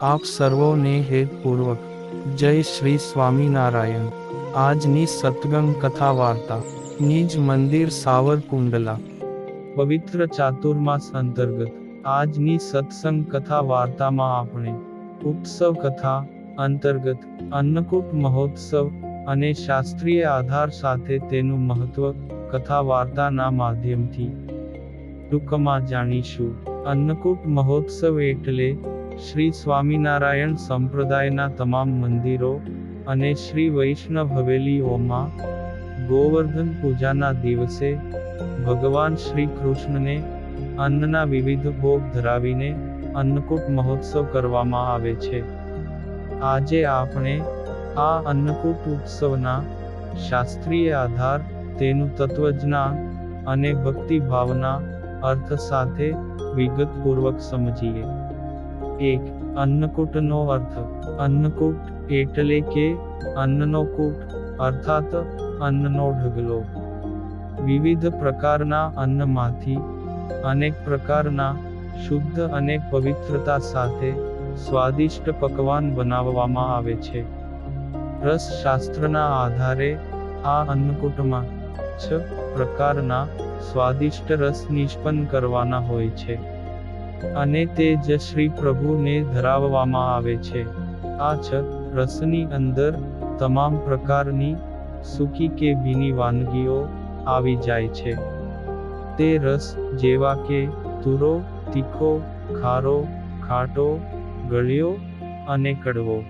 આપ સર્વોને હેતપૂર્વક જય શ્રી સ્વામિનારાયણ। આજની સત્સંગ કથા વાર્તા નિજ મંદિર સાવરકુંડલા પવિત્ર ચાતુર્માસ અંતર્ગત આજની સત્સંગ કથા વાર્તામાં આપણે ઉત્સવ કથા અંતર્ગત અન્નકૂટ મહોત્સવ અને શાસ્ત્રીય આધાર સાથે તેનું મહત્વ કથા વાર્તાના માધ્યમથી ટૂંકમાં જાણીશું। અન્નકૂટ મહોત્સવ એટલે શ્રી સ્વામિનારાયણ સંપ્રદાયના તમામ મંદિરો અને શ્રી વૈષ્ણવ હવેલીઓમાં ગોવર્ધન પૂજાના દિવસે ભગવાન શ્રી કૃષ્ણને અન્નના વિવિધ ભોગ ધરાવીને અન્નકૂટ મહોત્સવ કરવામાં આવે છે। આજે આપણે આ અન્નકૂટ ઉત્સવના શાસ્ત્રીય આધાર, તેનું તત્વજ્ઞાન અને ભક્તિ ભાવના અર્થ સાથે વિગતપૂર્વક સમજીએ। 1. અન્નકૂટનો અર્થ। અન્નકૂટ એટલે કે અન્નનો કૂટ અર્થાત અન્નનો ઢગલો। વિવિધ પ્રકારના અન્નમાંથી અનેક પ્રકારના શુદ્ધ અને પવિત્રતા સાથે સ્વાદિષ્ટ પકવાન બનાવવામાં આવે છે। રસશાસ્ત્રના આધારે આ અન્નકૂટમાં 6 પ્રકારના સ્વાદિષ્ટ રસ નિષ્પન્ન કરવાના હોય છે અને તે જ શ્રી પ્રભુને ધરાવવામાં આવે છે। આ 6 રસની અંદર તમામ પ્રકારની સૂકી કે ભીની વાનગીઓ આવી જાય છે। તે રસ જેવા કે તુરો, તીખો, ખારો, ખાટો, ગળ્યો અને કડવો।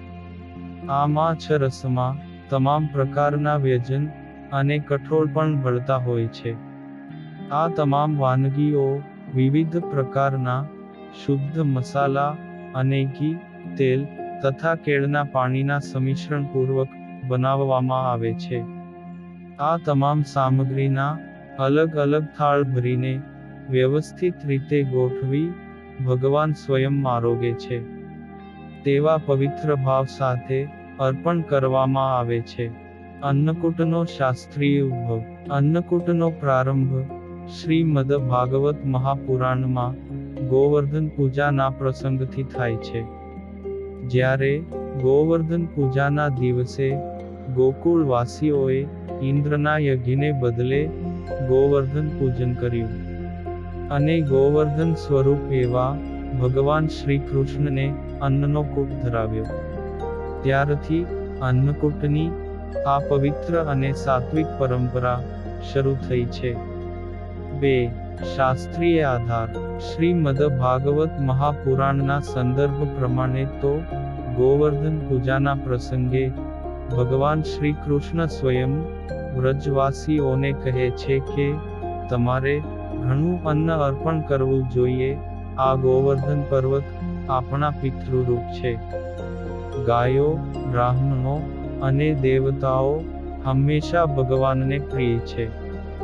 આમાં 6 રસમાં તમામ પ્રકારના વ્યંજન અને કઠોળ પણ ભળતા હોય છે। આ તમામ વાનગીઓ વિવિધ પ્રકારના શુદ્ધ મસાલા અને ઘી, તેલ તથા કેળના પાણીના સંમિશ્રણ પૂર્વક બનાવવામાં આવે છે। આ તમામ સામગ્રીના અલગ અલગ થાળ ભરીને વ્યવસ્થિત રીતે ગોઠવી ભગવાન સ્વયં આરોગે છે તેવા પવિત્ર ભાવ સાથે અર્પણ કરવામાં આવે છે। અન્નકૂટનો શાસ્ત્રીય ઉદ્ભવ। અન્નકૂટનો પ્રારંભ શ્રીમદ ભાગવત મહાપુરાણમાં ગોવર્ધન પૂજાના પ્રસંગથી થાય છે। જ્યારે ગોવર્ધન પૂજાના દિવસે ગોકુળવાસીઓએ ઇન્દ્રના યજ્ઞને બદલે ગોવર્ધન પૂજન કર્યું અને ગોવર્ધન સ્વરૂપ એવા ભગવાન શ્રી કૃષ્ણને અન્નનો કૂટ ધરાવ્યો, ત્યારથી અન્નકૂટની આ પવિત્ર અને સાત્વિક પરંપરા શરૂ થઈ છે। 2. શાસ્ત્રીય આધાર। શ્રીમદ ભાગવત મહાપુરાણના સંદર્ભ પ્રમાણે તો ગોવર્ધન પૂજાના પ્રસંગે ભગવાન શ્રી કૃષ્ણ સ્વયં વ્રજવાસીઓને કહે છે કે તમારે ઘણું અન્ન અર્પણ કરવું જોઈએ। આ ગોવર્ધન પર્વત આપણા પિતૃરૂપ છે। ગાયો, બ્રાહ્મણો અને દેવતાઓ હંમેશા ભગવાનને પ્રિય છે,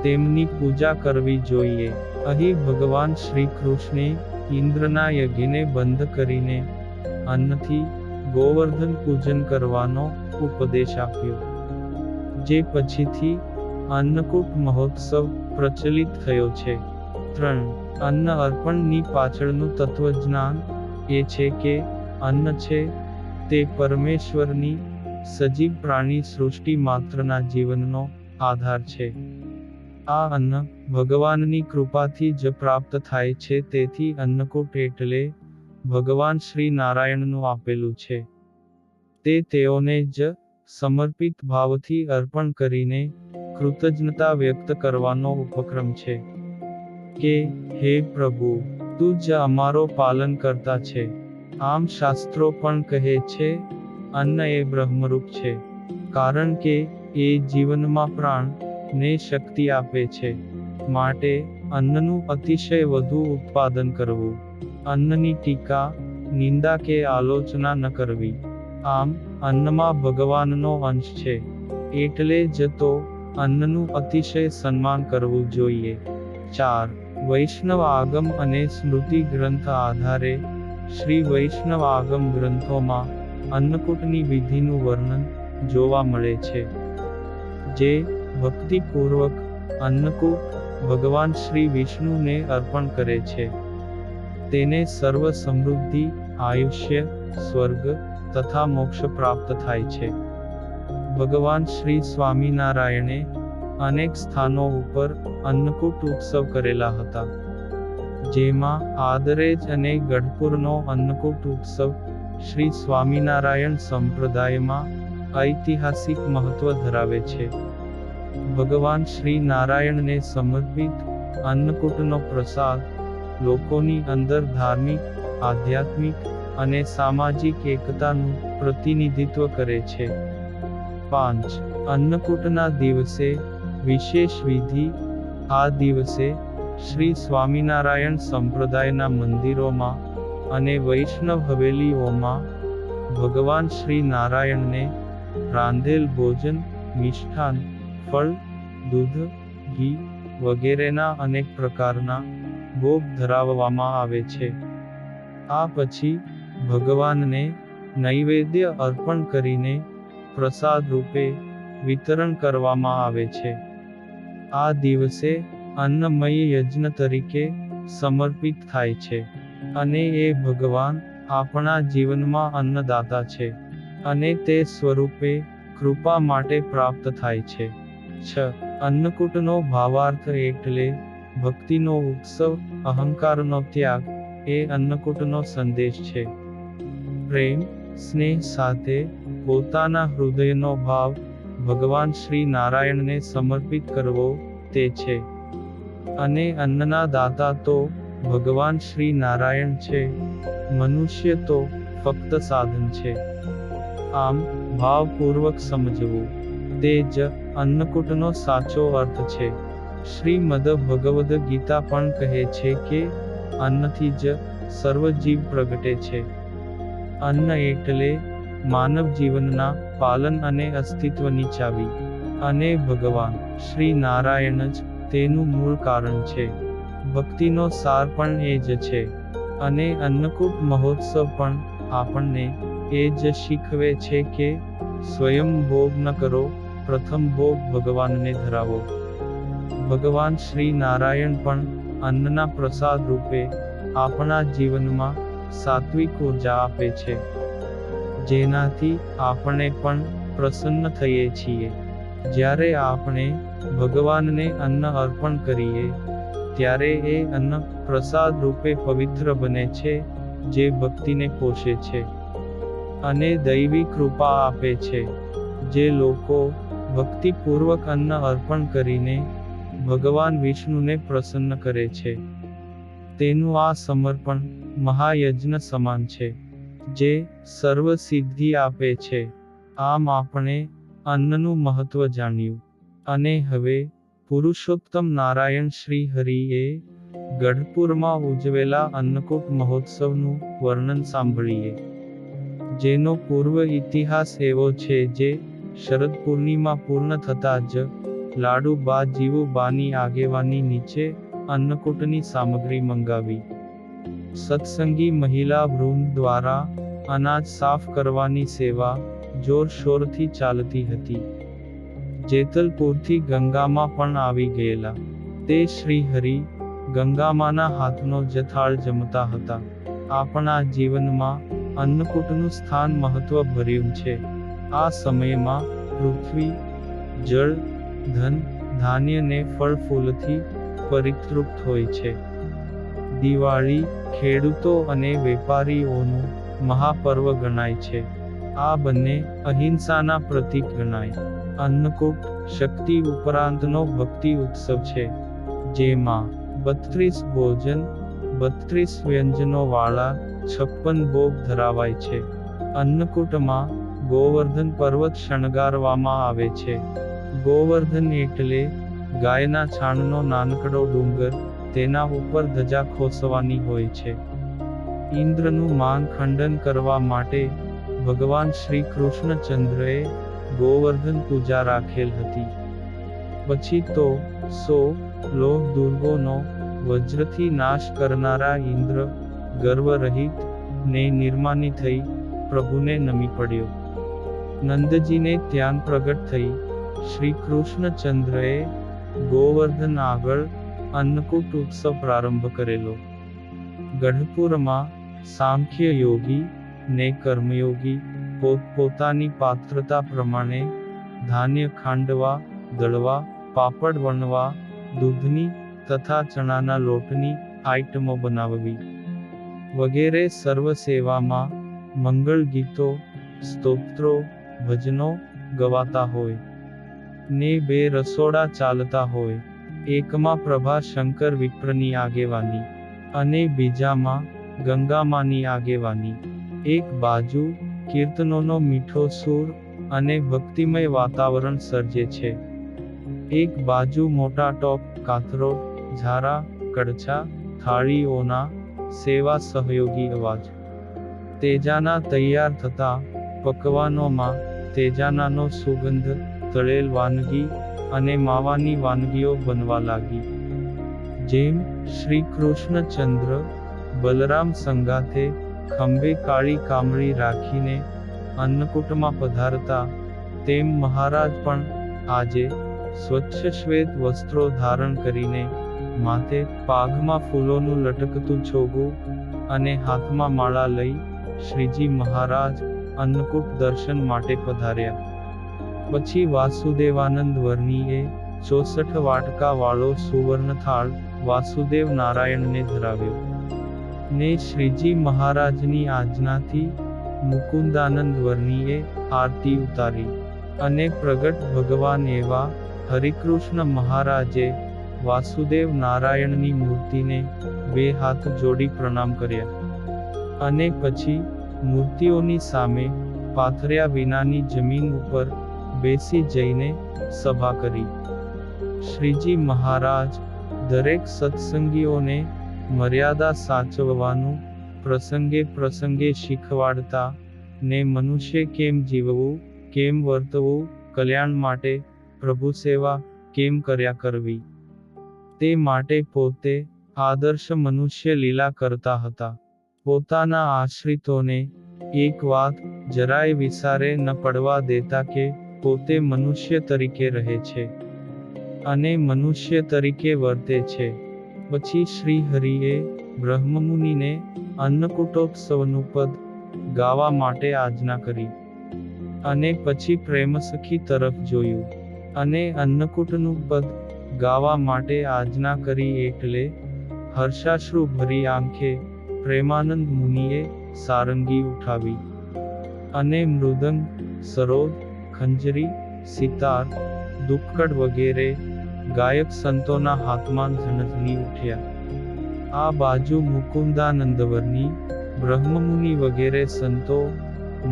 તેમની પૂજા કરવી જોઈએ। અહીં ભગવાન શ્રી કૃષ્ણે ઇન્દ્રના યજ્ઞને બંધ કરીને અન્નથી ગોવર્ધન પૂજન કરવાનો ઉપદેશ આપ્યો, જે પછીથી અન્નકૂટ મહોત્સવ પ્રચલિત થયો છે। 3. અન્ન અર્પણની પાછળનું તત્વજ્ઞાન એ છે કે અન્ન છે તે પરમેશ્વરની સજીવ પ્રાણી સૃષ્ટિ માત્રના જીવનનો આધાર છે। આ અન્ન ભગવાનની કૃપાથી જ પ્રાપ્ત થાય છે, તેથી અન્નકૂટ એટલે ભગવાન શ્રી નારાયણનું આપેલું છે। તે તેઓને જ સમર્પિત ભાવથી અર્પણ કરીને કૃતજ્ઞતા વ્યક્ત કરવાનો ઉપક્રમ છે કે હે પ્રભુ, તું જ અમારો પાલન કરતા છે। આમ શાસ્ત્રો પણ કહે છે, અન્ન એ બ્રહ્મરૂપ છે, કારણ કે એ જીવનમાં પ્રાણ ને શક્તિ આપે છે। માટે અન્નનું અતિશય વધુ ઉત્પાદન કરવું, અન્નની ટીકા, નિંદા કે આલોચના ન કરવી। આમ અન્નમાં ભગવાનનો અંશ છે, એટલે જ તો અન્નનું અતિશય સન્માન કરવું જોઈએ। 4. વૈષ્ણવ આગમ અને સ્મૃતિ ગ્રંથ આધારે શ્રી વૈષ્ણવ આગમ ગ્રંથોમાં અન્નકૂટની વિધિનું વર્ણન જોવા મળે છે, જે ભક્તિપૂર્વક અન્નકૂટ ભગવાન શ્રી વિષ્ણુને અર્પણ કરે છે। તેને સર્વ સમૃદ્ધિ, આયુષ્ય સ્વર્ગ તથા મોક્ષ પ્રાપ્ત થાય છે. ભગવાન શ્રી સ્વામિનારાયણે અનેક સ્થાનો ઉપર અન્નકૂટ ઉત્સવ કરેલા હતા, જેમાં આદરેજ અને ગઢપુરનો અન્નકૂટ ઉત્સવ શ્રી સ્વામિનારાયણ સંપ્રદાયમાં ઐતિહાસિક મહત્વ ધરાવે છે. ભગવાન શ્રી નારાયણને સમર્પિત અન્નકૂટનો પ્રસાદ લોકોની અંદર ધાર્મિક, આધ્યાત્મિક અને સામાજિક એકતાનું પ્રતિનિધિત્વ કરે છે. 5. અન્નકૂટના દિવસે વિશેષ વિધિ. આ દિવસે શ્રી સ્વામિનારાયણ સંપ્રદાયના મંદિરોમાં અને વૈષ્ણવ હવેલીઓમાં ભગવાન શ્રી નારાયણને રાંધેલ ભોજન, મિષ્ટાન, ફળ, દૂધ, ઘી વગેરેના અનેક પ્રકારના ભોગ ધરાવવામાં આવે છે. આ પછી ભગવાનને નૈવેદ્ય અર્પણ કરીને પ્રસાદ રૂપે વિતરણ કરવામાં આવે છે. આ દિવસે અન્નમય યજ્ઞ તરીકે સમર્પિત થાય છે, અને એ ભગવાન આપણા જીવનમાં અન્નદાતા છે, અને તે સ્વરૂપે કૃપા માટે પ્રાપ્ત થાય છે. 6. અન્નકૂટનો ભાવાર્થ એટલે ભક્તિનો ઉત્સવ, અહંકારનો ત્યાગ એ અન્નકૂટનો સંદેશ છે. પ્રેમ, સ્નેહ સાથે પોતાના હૃદયનો ભાવ ભગવાન શ્રી નારાયણને સમર્પિત કરવો તે છે. અને અન્નના દાતા તો ભગવાન શ્રી નારાયણ છે, મનુષ્ય તો ફક્ત સાધન છે. આમ ભાવપૂર્વક સમજવું તે જ અન્નકૂટનો સાચો અર્થ છે. શ્રીમદ ભગવદ્ ગીતા પણ કહે છે કે અન્નથી જ સર્વ જીવ પ્રગટે છે. અન્ન એટલે માનવ જીવનના પાલન અને અસ્તિત્વની ચાવી, અને ભગવાન શ્રી નારાયણ જ તેનું મૂળ કારણ છે. ભક્તિનો સાર પણ એ જ છે, અને અન્નકૂટ મહોત્સવ પણ આપણને એ જ શીખવે છે કે સ્વયં ભોગ ન કરો, પ્રથમ ભોગ ભગવાનને ધરાવો. ભગવાન શ્રી નારાયણ પણ અન્નના પ્રસાદ રૂપે આપણા જીવનમાં સાત્વિક ઉર્જા આપે છે, જેનાથી આપણે પણ પ્રસન્ન થઈએ છીએ. જ્યારે આપણે ભગવાનને અન્ન અર્પણ કરીએ ત્યારે એ અન્ન પ્રસાદ રૂપે પવિત્ર બને છે, જે ભક્તિને પોષે છે અને દૈવી કૃપા આપે છે. જે લોકો ભક્તિપૂર્વક અન્ન અર્પણ કરીને ભગવાન વિષ્ણુને પ્રસન્ન કરે છે, તેનું આ સમર્પણ મહાયજ્ઞ સમાન છે, જે સર્વ સિદ્ધિ આપે છે. આમ આપણે અન્નનું મહત્વ જાણ્યું, અને હવે પુરુષોત્તમ નારાયણ શ્રી હરિએ ગઢપુરમાં ઉજવેલા અન્નકૂટ મહોત્સવનું વર્ણન સાંભળીએ, જેનો પૂર્વ ઇતિહાસ એવો છે જે શરદ પૂર્ણિમા પૂર્ણ થતાં જ લાડુબા જીવુબાની આગેવાની નીચે અન્નકૂટની સામગ્રી મંગાવી સત્સંગી મહિલા વૃંદ દ્વારા અનાજ સાફ કરવાની સેવા જોરશોરથી ચાલતી હતી. જેતલપુરથી ગંગામાં પણ આવી ગયેલા તે શ્રી હરિ ગંગામાના હાથનો જથાળ જમતા હતા. આપણા જીવનમાં અન્નકૂટનું સ્થાન મહત્વભર્યું છે. આ સમયમાં પૃથ્વી, જળ, ધન, ધાન્ય ને ફળ ફૂલથી પરિતૃપ્ત હોય છે. દિવાળી ખેડૂતો અને વેપારીઓનું મહાપર્વ ગણાય છે. આ બંને અહિંસાના પ્રતીક ગણાય. અન્નકૂટ શક્તિ ઉપરાંતનો ભક્તિ ઉત્સવ છે, જેમાં 32 ભોજન, 32 વ્યંજનો વાળા 56 ભોગ ધરાવાય છે. અન્નકૂટમાં ગોવર્ધન પર્વત શણગારવામાં આવે છે. ગોવર્ધન એટલે ગાયના છાણનો નાનકડો ડુંગર, તેના ઉપર ધજા ખોસવાની હોય છે. ઇન્દ્રનું માન ખંડન કરવા માટે ભગવાન શ્રી કૃષ્ણચંદ્રએ ગોવર્ધન પૂજા રાખેલ હતી. પછી તો લોહ દુર્ગોનો વજ્રથી નાશ કરનારા ઇન્દ્ર ગર્વરહિત ને નિર્માની થઈ પ્રભુને નમી પડ્યો. નંદજીને ત્યાં પ્રગટ થઈ શ્રી કૃષ્ણચંદ્રએ ગોવર્ધન આગળ અન્નકૂટ ઉત્સવ પ્રારંભ કરેલો. ગઢપુરમાં સાંખ્ય યોગી ને કર્મયોગી પોતપોતાની પાત્રતા પ્રમાણે ધાન્ય ખાંડવા, દળવા, પાપડ વણવા, દૂધની તથા ચણાના લોટની આઈટમો બનાવવી વગેરે સર્વ સેવામાં મંગળ ગીતો, સ્તોત્રો, ભજનો ગવાતા હોય ને 2 રસોડા ચાલતા હોય, એકમાં પ્રભા શંકર વિપ્રની આગેવાની અને બીજામાં ગંગામાની આગેવાની. એક બાજુ કીર્તનોનો મીઠો સૂર અને ભક્તિમય વાતાવરણ સર્જે છે, એક બાજુ મોટા ટોપ, કાથરોટ, ઝારા, કડછા, થાળીઓના સેવા સહયોગી અવાજ. તેજાના તૈયાર થતા પકવાનોમાં તેજાનાનો સુગંધ, તળેલ વાનગી અને માવાની વાનગીઓ બનવા લાગી. જેમ શ્રી કૃષ્ણચંદ્ર બલરામ સંગાથે ખંભે કાળી કામળી રાખીને અન્નકૂટમાં પધારતા, તેમ મહારાજ પણ આજે સ્વચ્છ શ્વેત વસ્ત્રો ધારણ કરીને, માથે પાઘમાં ફૂલોનું લટકતું છોગું અને હાથમાં માળા લઈ શ્રીજી મહારાજ અન્નકૂટ દર્શન માટે પધાર્યા. પછી વાસુદેવાનંદ વર્ણીએ 64 વાટકા વાળો સુવર્ણ થાળ વાસુદેવ નારાયણને ધરાવ્યો ને શ્રીજી મહારાજની આજ્ઞાથી મુકુંદાનંદ વર્ણીએ આરતી ઉતારી અને પ્રગટ ભગવાન એવા હરિકૃષ્ણ મહારાજે વાસુદેવ નારાયણની મૂર્તિને 2 હાથ જોડી પ્રણામ કર્યા અને પછી મૂર્તિઓની સામે પાથર્યા વિનાની જમીન ઉપર બેસી જઈને સભા કરી. શ્રીજી મહારાજ દરેક સત્સંગીઓને મર્યાદા સાચવવાનું પ્રસંગે પ્રસંગે શીખવાડતા ને મનુષ્ય કેમ જીવવું, કેમ વર્તવું, કલ્યાણ માટે પ્રભુ સેવા કેમ કર્યા કરવી, તે માટે પોતે આદર્શ મનુષ્ય લીલા કરતા હતા. પોતાના આશ્રિતોને એક વાત જરાય વિસારે ન પડવા દેતા કે પોતે મનુષ્ય તરીકે રહે છે અને મનુષ્ય તરીકે વર્તે છે. પછી શ્રી હરિએ બ્રહ્મમુનિને અન્નકૂટોત્સવનું પદ ગાવા માટે આજ્ઞા કરી અને પછી પ્રેમસખી તરફ જોયું અને અન્નકૂટનું પદ ગાવા માટે આજ્ઞા કરી એટલે હર્ષાશ્રુ ભરી આંખે પ્રેમાનંદ મુનિએ સારંગી ઉઠાવી અને મૃદંગ, સરોદ, ખંજરી, સિતાર, દુક્કડ વગેરે ગાયક સંતોના હાથમાં ઝણઝણી ઉઠ્યા. આ બાજુ મુકુંદાનંદવર્ણી, બ્રહ્મમુનિ વગેરે સંતો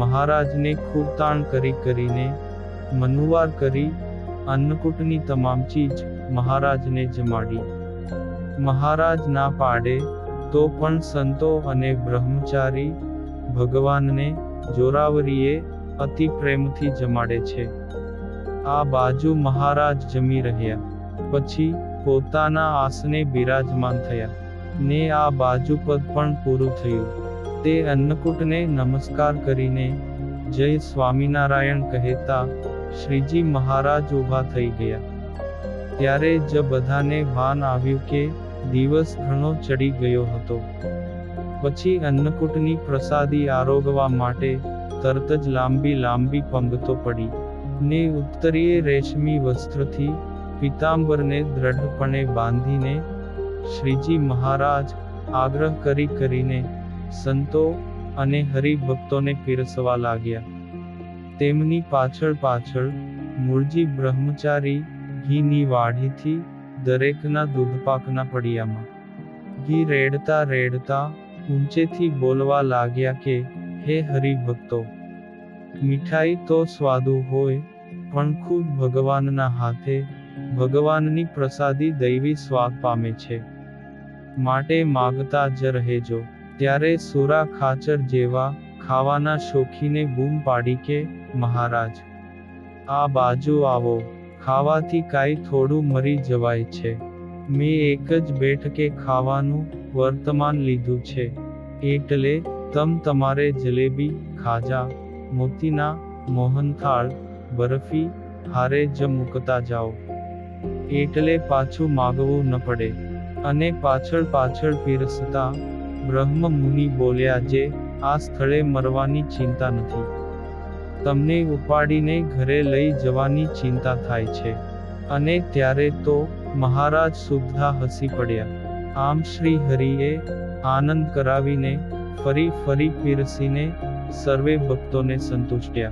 મહારાજને ખૂબ તાણ કરીને મનુવાર કરી અન્નકૂટની તમામ ચીજ મહારાજને જમાડી. મહારાજ ના પાડે તો પણ સંતો અને બ્રહ્મચારી ભગવાનને જોરાવરીએ અતિ પ્રેમથી જમાડે છે. આ બાજુ મહારાજ જમી રહ્યા પછી પોતાના આસને બિરાજમાન થયા ને આ બાજુ પદ પણ પૂરું થયું. તે અન્નકૂટને નમસ્કાર કરીને જય સ્વામિનારાયણ કહેતા શ્રીજી મહારાજ ઊભા થઈ ગયા. ત્યારે જ બધાને ભાન આવ્યું કે દિવસ ઘણો ચડી ગયો હતો. પછી અન્નકૂટની પ્રસાદી આરોગવા માટે તરત જ લાંબી લાંબી પંગતો પડી ને ઉત્તરીય રેશમી વસ્ત્રથી પીતાંબરને દ્રઢપણે બાંધીને શ્રીજી મહારાજ આગ્રહ કરીને સંતો અને હરિભક્તોને પીરસવા લાગ્યા. તેમની પાછળ પાછળ મૂળજી બ્રહ્મચારી ઘીની વાઢીથી દરેકના દૂધપાકના પડિયામાં ઘી રેડતા રેડતા ઊંચેથી બોલવા લાગ્યા કે હે હરિભક્તો, મીઠાઈ તો સ્વાદુ હોય પણ ખુદ ભગવાનના હાથે ભગવાનની પ્રસાદી દૈવી સ્વાદ પામે છે, માટે માગતા જ રહેજો. ત્યારે સુરા ખાચર જેવા ખાવાના શોખીને બૂમ પાડી કે મહારાજ, આ બાજુ આવો, ખાવાથી કાંઈ થોડું મરી જવાય છે. મેં એક જ બેઠકે ખાવાનું વર્તમાન લીધું છે, એટલે તમારે જલેબી, ખાજા, મોતીના મોહનથાળ, બરફી હારે જ મૂકતા જાઓ, એટલે પાછું માગવું ન પડે. અને પાછળ પાછળ પીરસતા બ્રહ્મ મુનિ બોલ્યા, જે આ સ્થળે મરવાની ચિંતા નથી. તમને ઉપાડીને ઘરે લઈ જવાની ચિંતા થાય છે. અને ત્યારે તો મહારાજ સુદ્ધા હસી પડ્યા. આમ શ્રી હરિએ આનંદ કરાવીને ફરી પીરસીને સર્વે ભક્તોને સંતુષ્ટ્યા.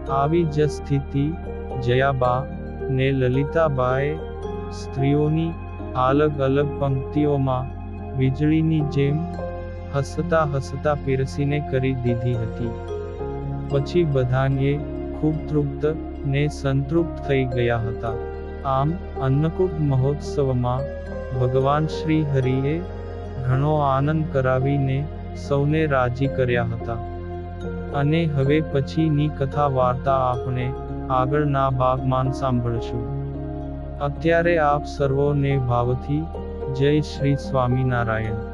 આવી જ સ્થિતિ જયાબા ને લલિતાબાએ સ્ત્રીઓની અલગ અલગ પંક્તિઓમાં વીજળીની જેમ હસતા પીરસીને કરી દીધી હતી. પછી બધાએ ખૂબ તૃપ્ત ને સંતૃપ્ત થઈ ગયા હતા. આમ અન્નકૂટ મહોત્સવમાં ભગવાન શ્રી હરિએ ઘણો આનંદ કરાવીને સૌને રાજી કર્યા હતા. અને હવે પછીની કથા વાર્તા આપણે આગળના ભાગમાં સાંભળશું. અત્યારે આપ સર્વોને ભાવથી જય શ્રી સ્વામિનારાયણ.